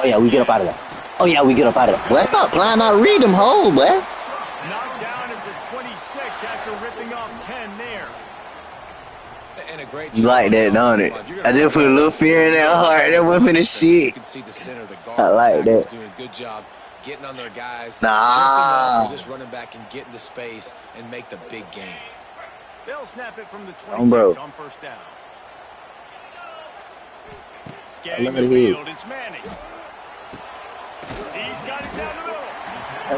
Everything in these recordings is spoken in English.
yeah, we get up out of there. Oh, yeah, we get up out of there. Boy, stop flying out. Read them hole, boy. Knocked down at the 26 after ripping off 10 there. And a great you like that, don't it? I just put a little fear in that heart. That wasn't the shit. You can see the center of the guard. I like that. Doing a good job getting on their guys. Nah. Just enough for this running back and get into space and make the big game. They'll snap it from the 26 on first down. Scanning the field, it's Manning. He's got it down the middle.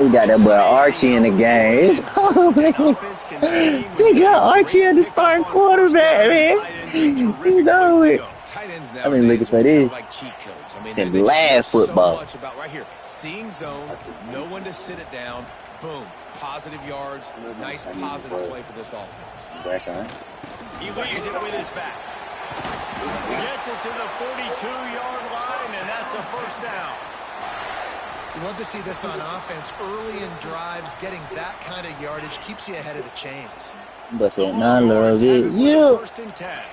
We got that boy Archie in the game. We got Archie at the starting quarterback, man. You know it. I mean, looking for this. Some live football. Right here, seeing zone, no one to sit it down. Boom, positive yards. Nice positive play for this offense. Congrats on. He leaves it with his back. Gets it to the 42-yard line, and that's a first down. You love to see this on offense. Early in drives, getting that kind of yardage keeps you ahead of the chains. But saying, I love it. Yeah. First and 10.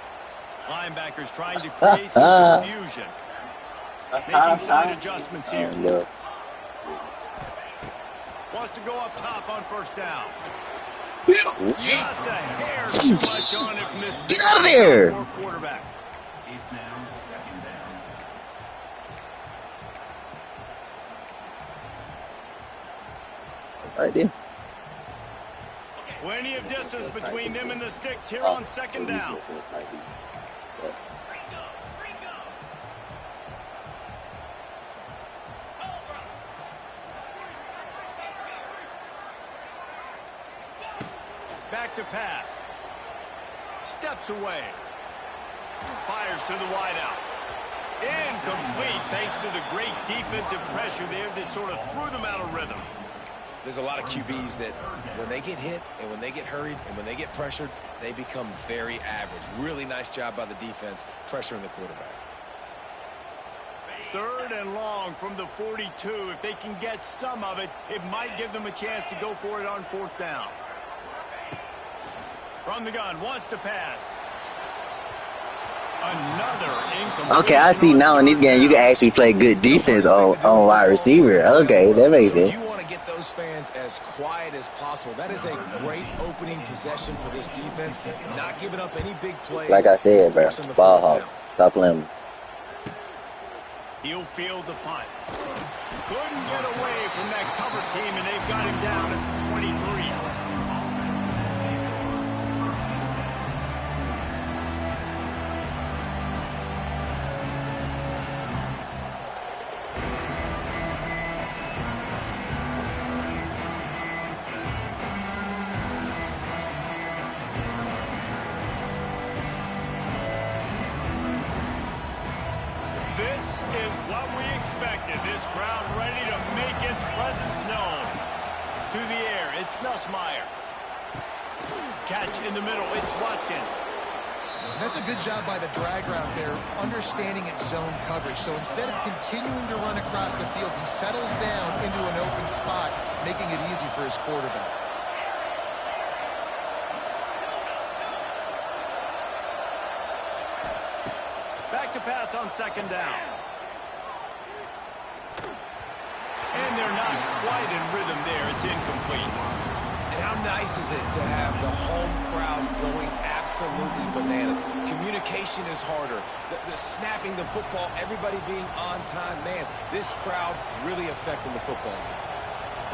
Linebackers trying to create some confusion. Making side adjustments here. Wants to go up top on first down. Just a hair too much on it from this. Get out of there. Quarterback. It's now second down. Right there. Plenty of distance between them and the sticks here on second down. Back to pass. Steps away. Fires to the wideout. Incomplete thanks to the great defensive pressure there that sort of threw them out of rhythm. There's a lot of QBs that when they get hit and when they get hurried and when they get pressured, they become very average. Really nice job by the defense pressuring the quarterback. Third and long from the 42. If they can get some of it, it might give them a chance to go for it on fourth down. From the gun, wants to pass. Another incomplete. Okay, I see now in this game you can actually play good defense on wide receiver. Okay, that makes sense. You want to get those fans as quiet as possible. That is a great opening possession for this defense. Not giving up any big plays. Like I said, bro, ball hawk. Stop playing. He'll field the punt. Couldn't get away from that cover team, and they've got him down at the 23. This is what we expected. This crowd ready to make its presence known. To the air, it's Nussmeier. Catch in the middle, it's Watkins. That's a good job by the drag route there, understanding its zone coverage. So instead of continuing to run across the field, he settles down into an open spot, making it easy for his quarterback. Back to pass on second down. And they're not quite in rhythm there. It's incomplete. And how nice is it to have the home crowd going absolutely bananas? Communication is harder. The snapping the football, everybody being on time. Man, this crowd really affecting the football game.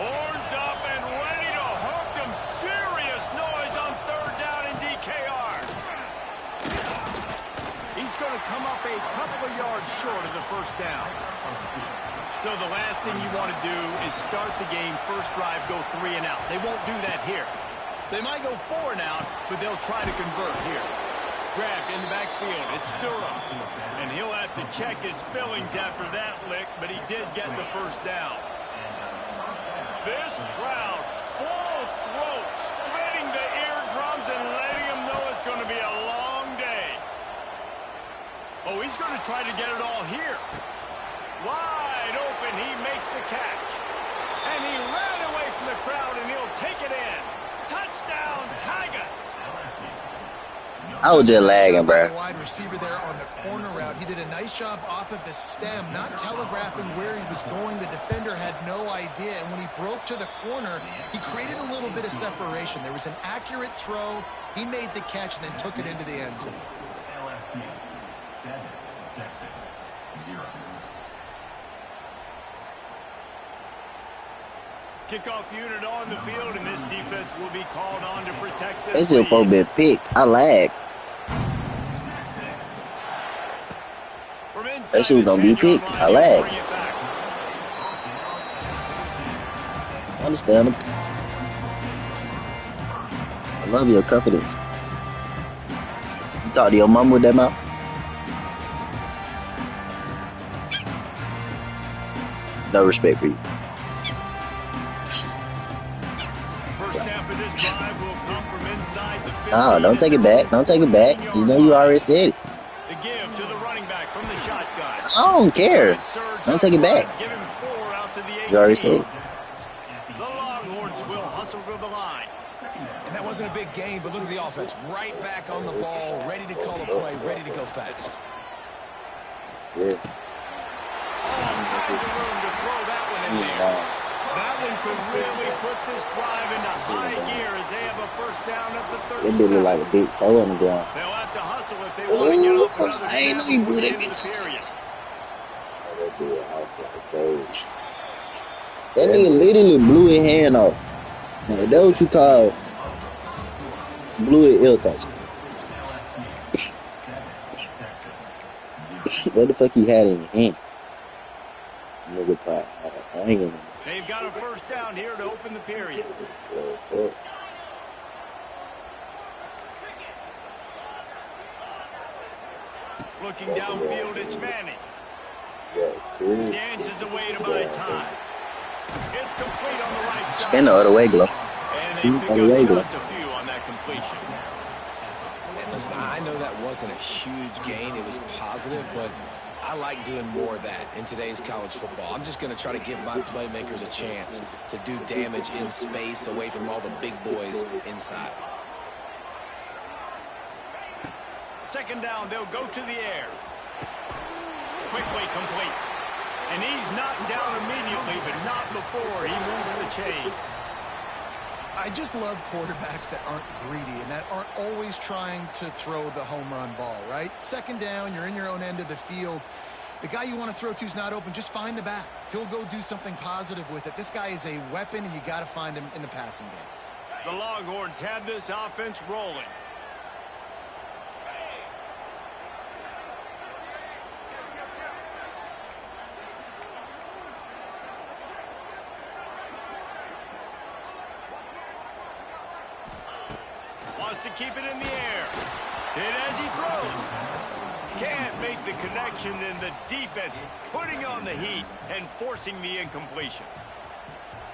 Horns up and ready to hook them. Serious noise on third down in DKR. He's going to come up a couple of yards short of the first down. So the last thing you want to do is start the game, first drive, go 3 and out. They won't do that here. They might go 4 and out, but they'll try to convert here. Grabbed in the backfield. It's Durham. And he'll have to check his fillings after that lick, but he did get the first down. This crowd, full throat, splitting the eardrums and letting them know it's going to be a long day. Oh, he's going to try to get it all here. Wide open, he makes the catch. And he ran away from the crowd, and he'll take it in. Touchdown, Tigers. I was just lagging, bro. The wide receiver there on the corner route. He did a nice job off of the stem, not telegraphing where he was going. The defender had no idea, and when he broke to the corner, he created a little bit of separation. There was an accurate throw. He made the catch and then took it into the end zone. LSU 7, Texas 0. Kickoff unit on the field, and this defense will be called on to protect this. It's a 4-bit pick. I lag. That shit was gonna be picked. I lag. Understandable. I love your confidence. You talk to your mom with that mouth? No respect for you. No, don't take it back. Don't take it back. You know you already said it. The give to the running back from the shotgun. I don't care. Don't take it back. Give him 4 out to the 18. You already said it. The Longhorns will hustle to the line. And that wasn't a big gain, but look at the offense. Right back on the ball, ready to call a play, ready to go fast. Yeah. All kinds of room to throw that one in there. That one could really put this drive into high gear as they have a first down at the 37. That bitch look like a big toe on the ground. They'll have to hustle if they want to get off another I ain't know snap you before blew the that end of bitch. the period. That nigga literally blew his hand off. Now, that's what you call blew his ear touch. What the fuck you had in your hand? Nigga part. I ain't gonna. They've got a first down here to open the period. Looking downfield, it's Manning. Dances away to buy time. It's complete on the right side. Spin the other way, Glow. And they Spin pick the other way, up Glow. just a few on that completion. And listen, I know that wasn't a huge gain. It was positive, but I like doing more of that in today's college football. I'm just going to try to give my playmakers a chance to do damage in space away from all the big boys inside. Second down, they'll go to the air. Quickly complete. And he's knocked down immediately, but not before he moves the chains. I just love quarterbacks that aren't greedy and that aren't always trying to throw the home run ball, right? Second down, you're in your own end of the field. The guy you want to throw to is not open. Just find the back. He'll go do something positive with it. This guy is a weapon, and you got to find him in the passing game. The Longhorns have this offense rolling. Wants to keep it in the air. And as he throws, can't make the connection, and the defense putting on the heat and forcing the incompletion.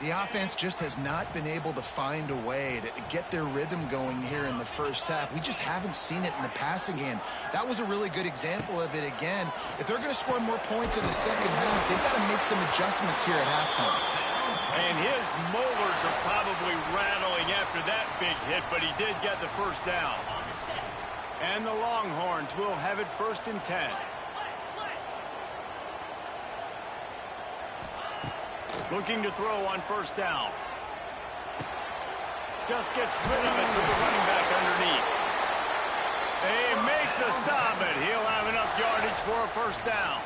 The offense just has not been able to find a way to get their rhythm going here in the first half. We just haven't seen it in the passing game. That was a really good example of it again. If they're going to score more points in the second half, they've got to make some adjustments here at halftime. And his molars are probably rattling after that big hit, but he did get the first down. And the Longhorns will have it 1st and 10. Looking to throw on first down. Just gets rid of it to the running back underneath. They make the stop, but he'll have enough yardage for a first down.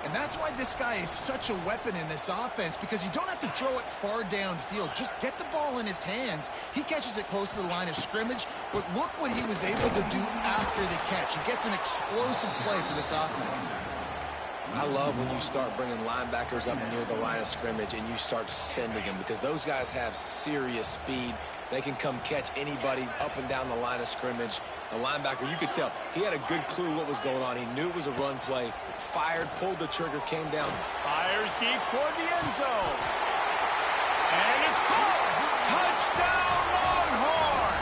And that's why this guy is such a weapon in this offense, because you don't have to throw it far downfield. Just get the ball in his hands. He catches it close to the line of scrimmage, but look what he was able to do after the catch. He gets an explosive play for this offense. I love when you start bringing linebackers up near the line of scrimmage and you start sending them, because those guys have serious speed. They can come catch anybody up and down the line of scrimmage. The linebacker, you could tell, he had a good clue what was going on. He knew it was a run play, fired, pulled the trigger, came down. Fires deep toward the end zone. And it's caught. Touchdown, Longhorns!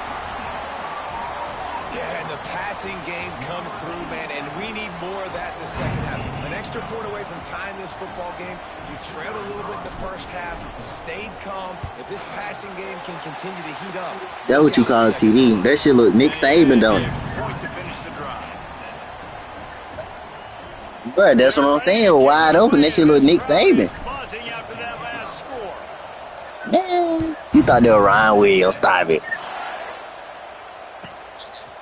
Yeah, and the passing game comes through, man, and we need more of that in the second half. An extra point away from tying this football game. You trailed a little bit in the first half, stayed calm. If this passing game can continue to heat up. That's what you call a TD. That shit look Nick Saban, don't it? Point to finish the drive. Bro, that's what I'm saying. Wide open. That shit look Nick Saban. Buzzing after that last score. Man, you thought they were Ryan Williams. Stop it.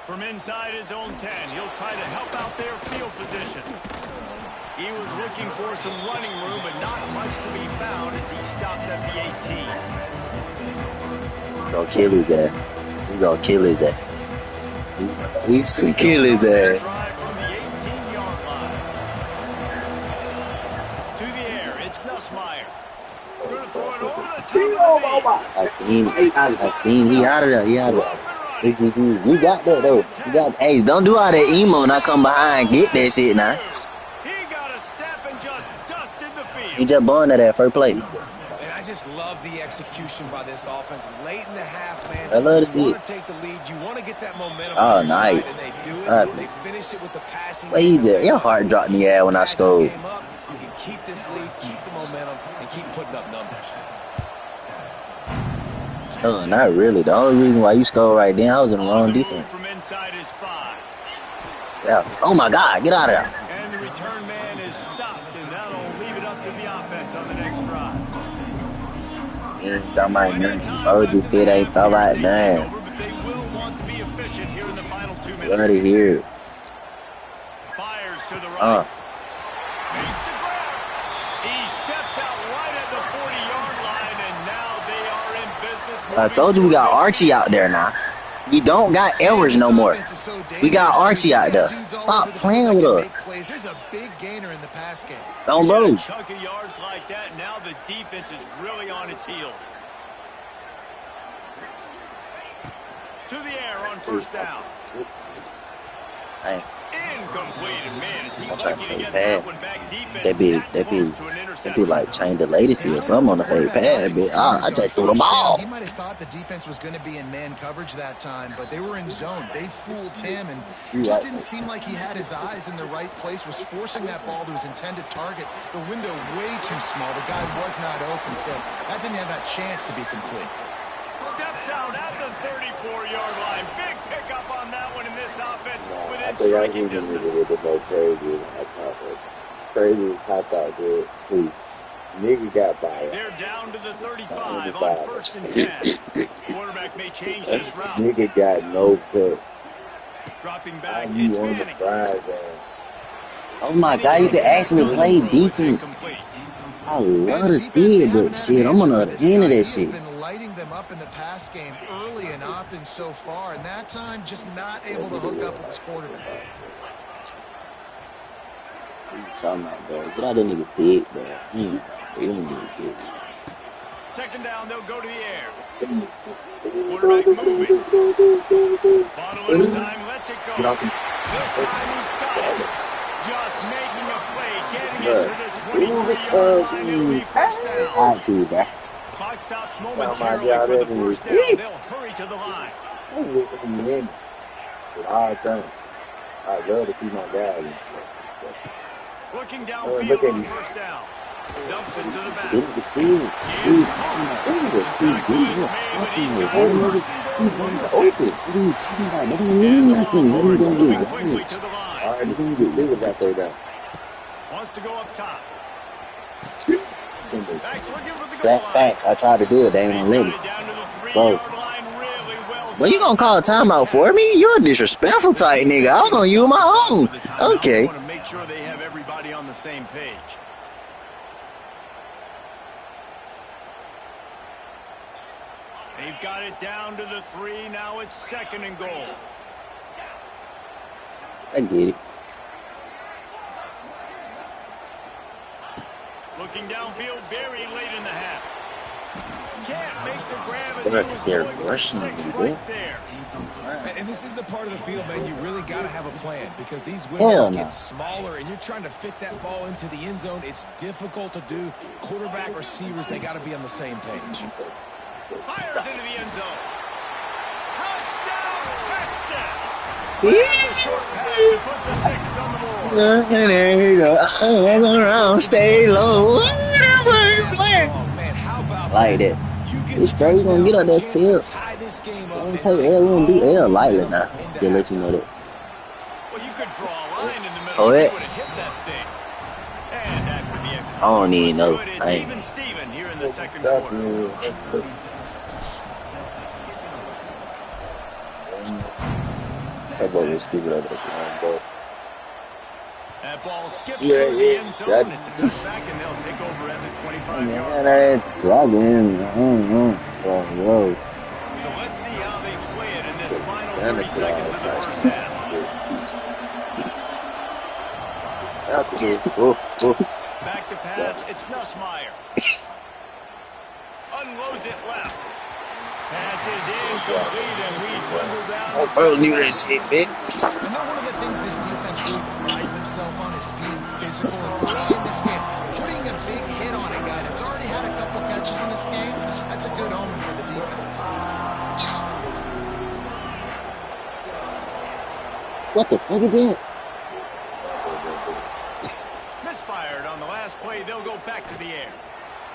From inside his own 10, he'll try to help out their field position. He was looking for some running room, but not much to be found as he stopped at the 18. He's gonna kill his ass. He's gonna kill his ass. He's gonna kill his ass. Drive from the 18-yard line. To the air, it's Nussmeier. Going to throw it over the top of the knee. I seen he out of there. He out of there. You got that though. You got. Hey, don't do all that emo and I come behind. Get that shit now. He got a step and just dusted the field. He just born at that first play. And I just love the execution by this offense. Late in the half, man. I love to see you it. want to take the lead. You want to get that momentum Oh, on your nice. side, and they do it. They finish it with the passing. Well, he just, your heart dropped in the air when I scored. You can keep this lead, keep the momentum, and keep putting up numbers. No, not really. The only reason why you scored right then, I was in the wrong defense. From inside his 5. Yeah. Oh my God, get out of there. And the return man is stopped, and that'll leave it up to the offense on the next drive. Yeah, talking about nothing. OG Fit ain't talking about nothing. But they will want to be efficient here in the final 2 minutes. Bloody here. Fires to the right. Makes the grab. He steps out right at the 40-yard line, and now they are in business. I told you we got Archie out there now. We don't got Edwards no more. We got Archie out there. Stop playing with us. There's a big gainer in the pass game. Don't bro. Chunk of yards like that, now the defense is really on its heels. To the air on first down. Hey, Incomplete, and man, is he I'm trying to lucky to fade get pad. that one back. Defense They be that close to an they interception. be like chain the latency or something on the fade pad. But I just threw the ball. He might have thought the defense was going to be in man coverage that time, but they were in zone. They fooled him, and it just didn't seem like he had his eyes in the right place, was forcing that ball to his intended target. The window way too small. The guy was not open, so that didn't have that chance to be complete. Steps out at the 34-yard line. Big pickup on that one in this offense within I think I striking need to distance. be a little bit more crazy. Crazy hot out good. Please. Nigga got by it. They're down to the 35 on first and 10. Quarterback may change this route. Nigga got no cut. Dropping back, You it's on the Manning. drive, man. Oh my God, you can actually play defense. Incomplete. I love to see it, but shit, I'm on the other end of that shit. He's been lighting them up in the pass game early and often so far, and that time just not able to hook up with his quarterback. What you talking about, bro? Get out that nigga dick, bro. You don't give a dick. Second down, they'll go to the air. Quarterback moving. Bottle at a time, lets it go. This time he's got it. Just making a play, getting it to the 23-yard line. It'll be first down. Hot to, bro. Clock stops momentarily for the first down. They'll hurry to the line. I love to see my guys. Looking Look downfield at on him. first down. Dumps into the back. Didn't see it. Dude, talking about that nigga too good. Fucking with that nigga. He's on the open. What are you talking about? That don't mean nothing. What are you gonna get? Quickly to the line. All right, he's gonna get Lewis out there now. Wants to go up top. Backs looking for the Sack goal line. facts. I tried to do it. They ain't gonna let me. Got it down to the Bro. 3-yard line really well. But you gonna call a timeout for me? You're a disrespectful type nigga. I was gonna use my own. Okay. I want to make sure they have everybody on the same page. They've got it down to the 3. Now it's second and goal. I get it. Looking downfield very late in the half. Can't make the grab as They're he was there going for rushing 6 them, right boy. there. And this is the part of the field, man, you really got to have a plan because these Hell windows no. get smaller and you're trying to fit that ball into the end zone. It's difficult to do. Quarterback, receivers, they got to be on the same page. Fires into the end zone. Touchdown, Texas! Grabs a short pass to put the Six on the board. And there you go. Hang around, stay low. Man, how about Like that. You get It's the straight. We gonna get out touchdown, that chance to field. tie this game We up don't and take take L. We don't do L lightly momentum now. into Just let you know halftime. that. Well, you could draw a line in the middle. Oh, If yeah. you would have hit that thing. And after the extra I don't point even was know. good, it's I ain't. even Steven here in the second quarter. That boy was stupid over there, bro. That ball skips Yeah, through the yeah. end zone. That- It's a touchback, and they'll take over at the 25-yard. Man, that's slogging. Whoa. So let's see how they play it in this final Damn 30 it, seconds of the first half. Back to pass, it's Nussmeier. Unloads it left. Pass is incomplete, and we dwindle down to Bro, knew that shit, bitch. I know one of the things this defense really prides themselves on is being physical and early in this game. Putting a big hit on a guy that's already had a couple catches in this game, that's a good omen for the defense. What the fuck is that? misfired on the last play. They'll go back to the air.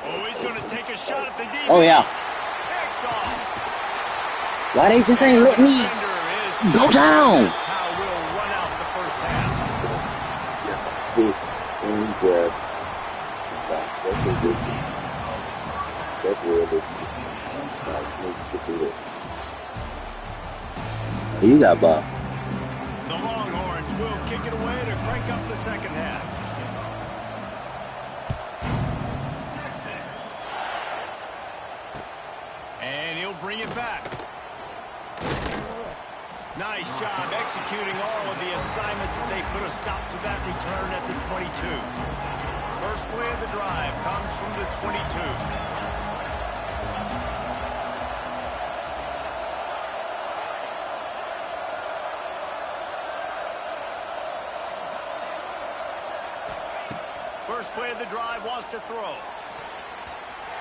Oh, he's going to take a shot at the DB. Oh, yeah. Picked off. Why they just ain't let me go down? That's how we'll run out the first half. You got Bob. The Longhorns will kick it away to crank up the second half. And he'll bring it back. Nice job executing all of the assignments as they put a stop to that return at the 22. First play of the drive comes from the 22. First play of the drive wants to throw.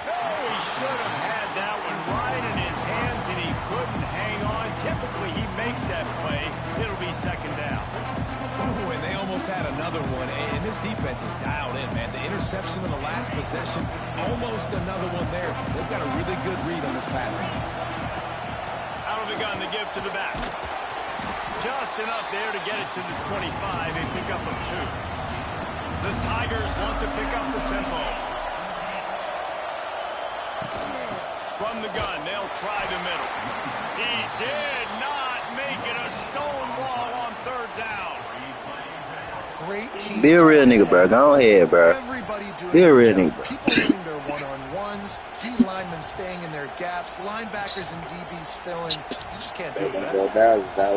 No, he should have had that one right in his hands, and he couldn't hang on. Typically, he makes that play. It'll be second down. Ooh, and they almost had another one, and this defense is dialed in, man. The interception on the last possession, almost another one there. They've got a really good read on this passing game. Out of the gun to give to the back. Just enough there to get it to the 25, a pickup of 2. The Tigers want to pick up the tempo. From the gun, they'll try the middle. He did not make it a stone wall on third down. Great team. Be a real nigga, bro. Go ahead, bro. Everybody doing Be a real their nigga. job. People doing their one-on-ones, D linemen staying in their gaps, linebackers and DBs filling. You just can't do that.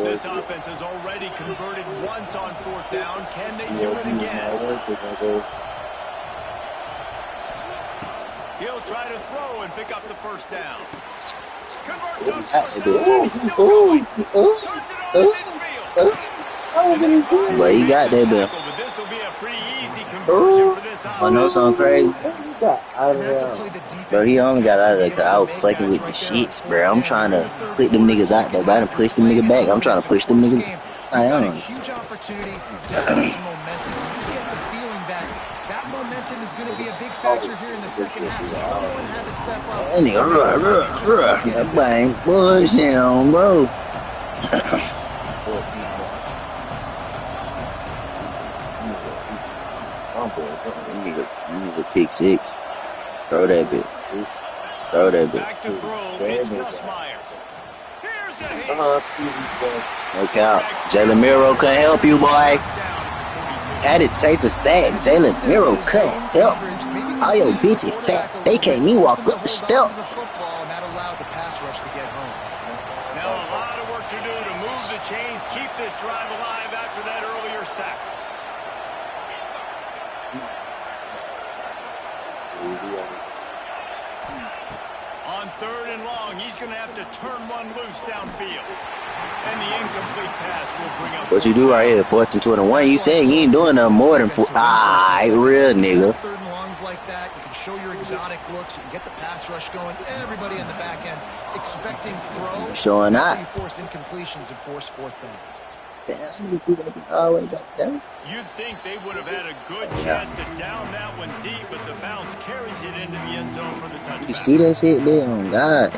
This offense has already converted once on fourth down. Can they do it again? He'll try to throw and pick up the first down. Converts on first down. He's still going. Turns it on midfield. But he got that, bro. But this will be a pretty easy conversion for this I know something crazy. And that's a play the defense Bro, he only got out of there because I was is fucking with able the to make shits, that bro. I'm right trying there. to put them niggas out there, bro. I push them niggas back. I'm trying to push them niggas. I You've got a am. huge opportunity to build some momentum. You just get the feeling that that momentum is going to be a big factor here in the second half. Someone had to step up. That nigga, that boy ain't bullshit on, bro. You need a pick 6. Throw that bit. Throw that bit. Back to throw. It's Nussmeier. Here's a hit. No count. Jalen Miro couldn't help you, boy. Had to chase a sack. Jalen Miro couldn't help. All your bitches fat. They can't even walk up the step. Now Now a lot of work to do to move the chains, keep this drive alive after that earlier sack. On third and long, he's going to have to turn one loose downfield. And the incomplete pass will bring up... What you do right here, 4th and 21, you saying you ain't doing nothing more than 4. Real nigga. Third and longs like that, you can show your exotic looks, you can get the pass rush going, everybody in the back end expecting throw. Showing That's out. how you force incompletions and force fourth downs. Damn, you threw that all the way back there. You'd think they would have had a good chance to down that one deep, but the bounce carries it into the end zone for the touchback. You see that shit, man? Oh, God.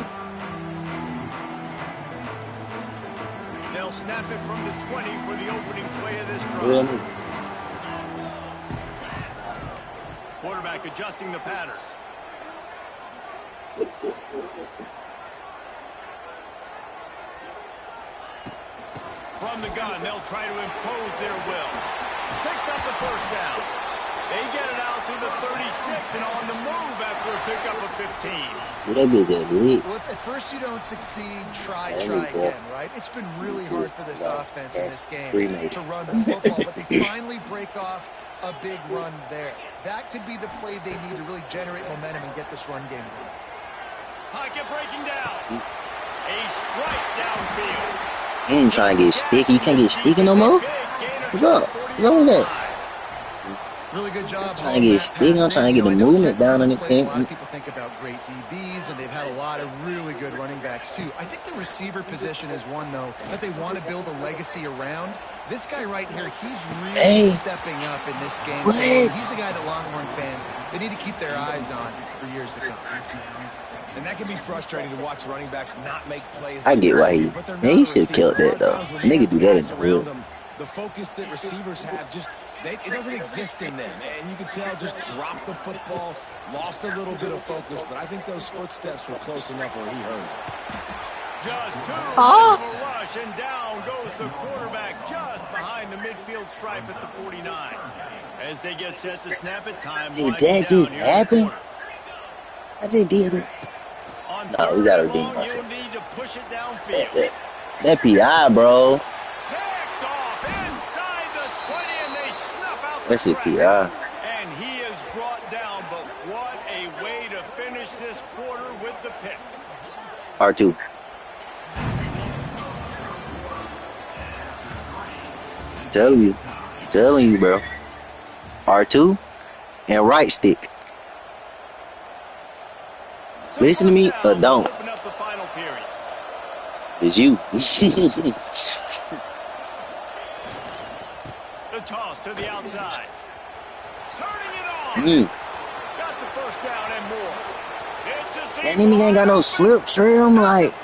They'll snap it from the 20 for the opening play of this drive. Really? Quarterback adjusting the pattern. From the gun, they'll try to impose their will. Picks up the first down. They get it out to the 36 and on the move after a pickup of 15. That bitch that big. Well, if at first you don't succeed, try again, right? It's been really hard for this offense in this game to run the football, but they finally break off a big run there. That could be the play they need to really generate momentum and get this run game going. Pocket breaking down. A strike downfield. You ain't trying to get sticky. You can't get sticky no more? What's up? What's up with that? Really good job. I'm trying to get sticky. I'm trying to get the movement down on the thing. A lot of people think about great DBs, and they've had a lot of really good running backs, too. I think the receiver position is one, though, that they want to build a legacy around. This guy right here, he's really stepping up in this game. He's the guy that Longhorn fans, they need to keep their eyes on for years to come. And that can be frustrating to watch running backs not make plays. I get why he should have killed that, though. Nigga do that in the hood. The focus that receivers have, it doesn't exist in them. And you can tell, just dropped the football, lost a little bit of focus, but I think those footsteps were close enough where he heard it. Just too much of a rush, and down goes the quarterback just behind the midfield stripe at the 49. As they get set to snap it, time. Did that just happen? I just did it. No, we gotta redeem ourselves. You need to push it downfield. That PI, bro. Picked off inside the 20, and they snuff out the That's a PI. And he is brought down, but what a way to finish this quarter with the pick. R2. Telling you, bro. R2 and right stick. Listen to me or don't. It's you. The toss to the outside. Turning it on. Got the first down and more. That nigga ain't got no slip, trim, like.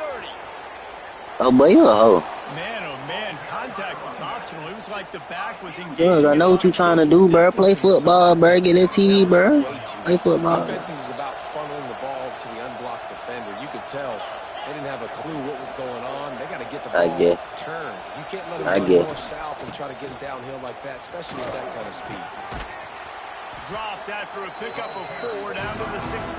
Oh, boy, you a hoe. Man, oh, man, contact was optional. It was like the back was engaged. Judge, I know what you trying to do, bro. Play football, bro. Get that TV, bro. Play football. Defenses is about funneling the ball to the unblocked defender. You could tell they didn't have a clue what was going on. They got to get the ball turned. You can't let them run north south and try to get it downhill like that, especially with that kind of speed. Dropped after a pickup of 4 down to the 16.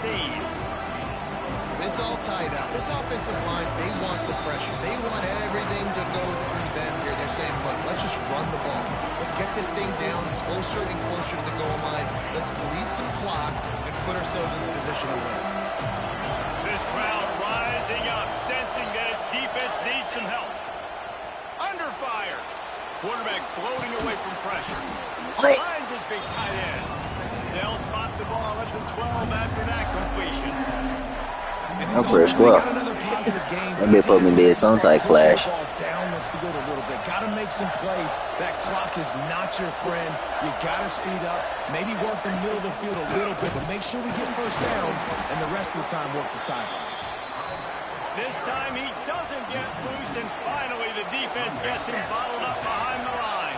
It's all tied up. This offensive line, they want the pressure. They want everything to go through them here. They're saying, look, let's just run the ball. Let's get this thing down closer and closer to the goal line. Let's bleed some clock and put ourselves in a position to win. This crowd rising up, sensing that its defense needs some help. Under fire. Quarterback floating away from pressure. Finds his big tight end. They'll spot the ball at the 12 after that completion. I'm pretty squirrel. That bitch put me dead some type flash. Down the field a little bit. Got to make some plays. That clock is not your friend. You got to speed up. Maybe work the middle of the field a little bit, but make sure we get first downs, and the rest of the time work the sidelines. This time he doesn't get loose, and finally the defense gets him bottled up behind the line.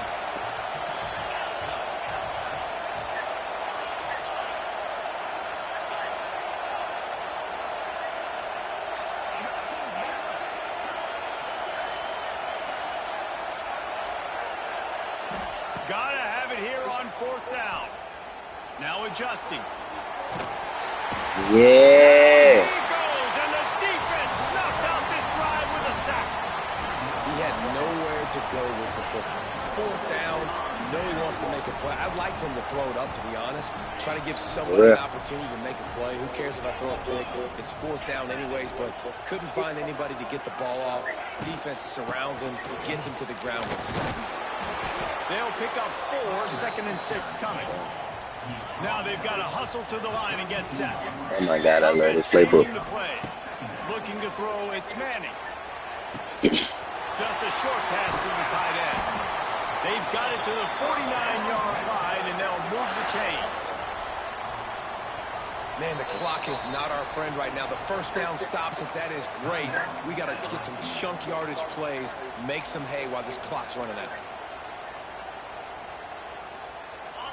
Gotta have it here on 4th down. Now adjusting. Yeah. He goes, and the defense snuffs out this drive with a sack. He had nowhere to go with the football. 4th down. You know he wants to make a play. I'd like for him to throw it up, to be honest. Try to give somebody an opportunity to make a play. Who cares if I throw a pick? It's 4th down anyways, but couldn't find anybody to get the ball off. Defense surrounds him, gets him to the ground with a sack. They'll pick up 4, 2nd and 6 coming. Now they've got to hustle to the line and get set. Oh my God, I love this playbook. Looking to throw, it's Manning. Just a short pass to the tight end. They've got it to the 49-yard line, and they'll move the chains. Man, the clock is not our friend right now. The first down stops it. That is great. We got to get some chunk yardage plays, make some hay while this clock's running out.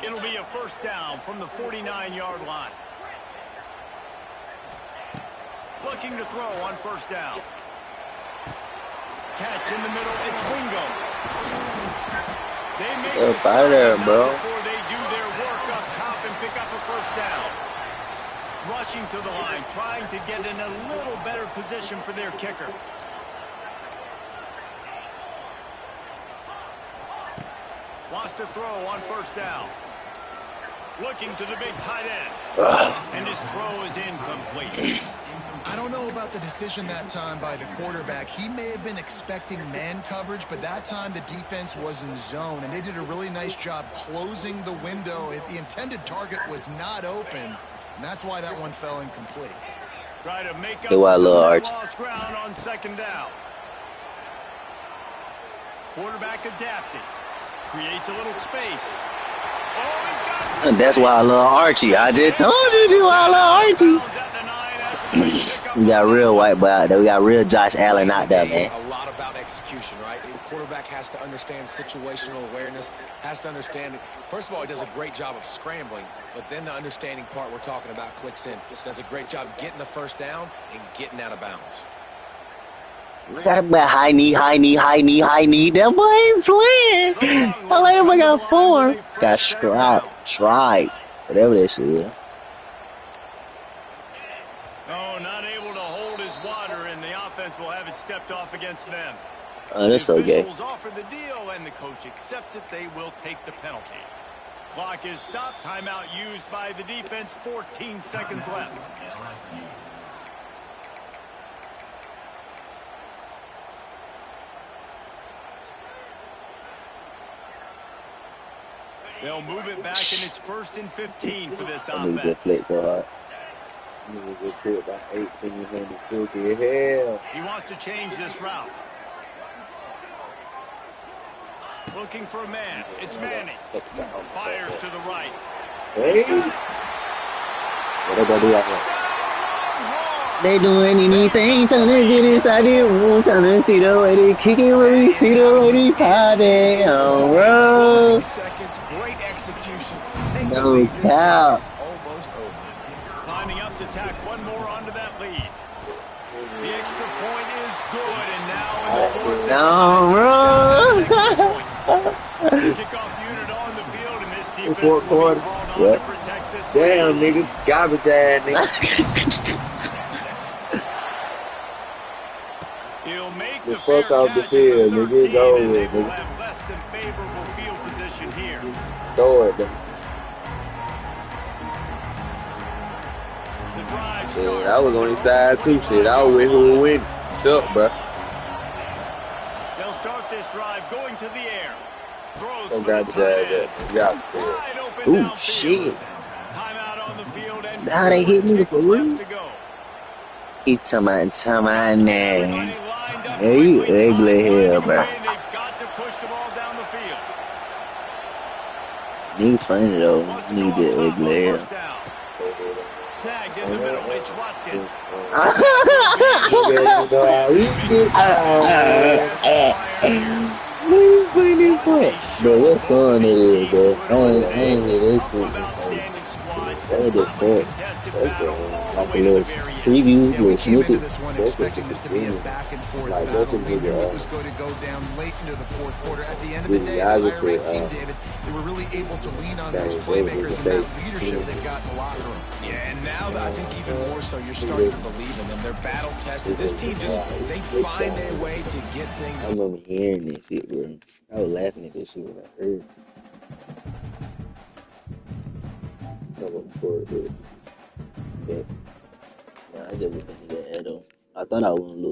It'll be a first down from the 49-yard line. Looking to throw on first down. Catch in the middle. It's Wingo. They make the Fire there, bro. before they do their work up top and pick up a first down. Rushing to the line, trying to get in a little better position for their kicker. Wants to throw on first down. Looking to the big tight end. And his throw is incomplete. I don't know about the decision that time by the quarterback. He may have been expecting man coverage, but that time the defense was in zone, and they did a really nice job closing the window. The intended target was not open, and that's why that one fell incomplete. Try to make up Hey, why some little of that Arch? lost ground on second down. Quarterback adapting. Creates a little space. Oh, he's got some And that's why I love Archie. I just told you why I love Archie. We got real white boy out there. We got real Josh Allen out there, man. A lot about execution, right? The quarterback has to understand situational awareness, has to understand it. First of all, he does a great job of scrambling, but then the understanding part we're talking about clicks in. Does a great job getting the first down and getting out of bounds. Look at that high knee, high knee, high knee, high knee. That boy ain't playing. I like him. I got 4. Got strike, whatever that shit is. Oh, not able to hold his water, and the offense will have it stepped off against them. Oh, that's The okay. officials offer the deal, and the coach accepts it. They will take the penalty. Clock is stopped. Timeout used by the defense. 14 seconds left. They'll move it back, and it's 1st and 15 for this I need to offense. flex so hard. Nigga get hit by 1800 filthy hell. He wants to change this route. Looking for a man. It's Manning. Fires to the right. Hey. What they gonna do right here? They doing anything, trying to get inside the room, trying to see the way they kick it, really see the way they party on road. Seconds, great execution. Take the No lead. This cap. game is almost over. Lining up to tack one more onto that lead. The extra point is good, and now in the fourth. No, bro. Kickoff unit on the field, and this defense will fourth be quarter. called on What? to protect this Damn, lead. nigga. Garbage ass, nigga. He'll make The the fuck fair off the catch field, at the nigga. 13, It's over and they with, will nigga. have less than favorable field position here. Throw it, nigga. The drive Shit, starts. I was on his side too. Shit, I was with who would win. What's up, bro? They'll start this drive going to the air. Throws Don't for the garbage tight ass end. up. Yeah. Wide open Ooh, downfield. shit. Timeout on the field, and Now they hit me 4 for kicks real? left to go. He talking about Everybody name. lined up Yeah, you quickly. ugly Time hell, winding bro. away, and they've got to push the ball down the field. He funny though. Wants to He go up get top on ugly hell. first down. Snagged in the middle. It's Watkins. What is funny for? Bro, what song it is, bro? I ain't hear this shit. What the fuck? Like a little preview, Yeah, we little came into snippet. this one expecting this to be a back-and-forth Like, battle. that's a We good, knew it was going to go down late into the fourth quarter. At the end of the day, the higher-ranked team, David, they were really able to lean on those playmakers and that leadership they've got in the locker room. Yeah, and now I think even more so, you're starting to believe in them. They're battle tested. This team they find their way to get things. I remember hearing this shit, bro. I was laughing at this shit when I heard it. Nah, I just was thinking that, though. I thought I was gonna lose.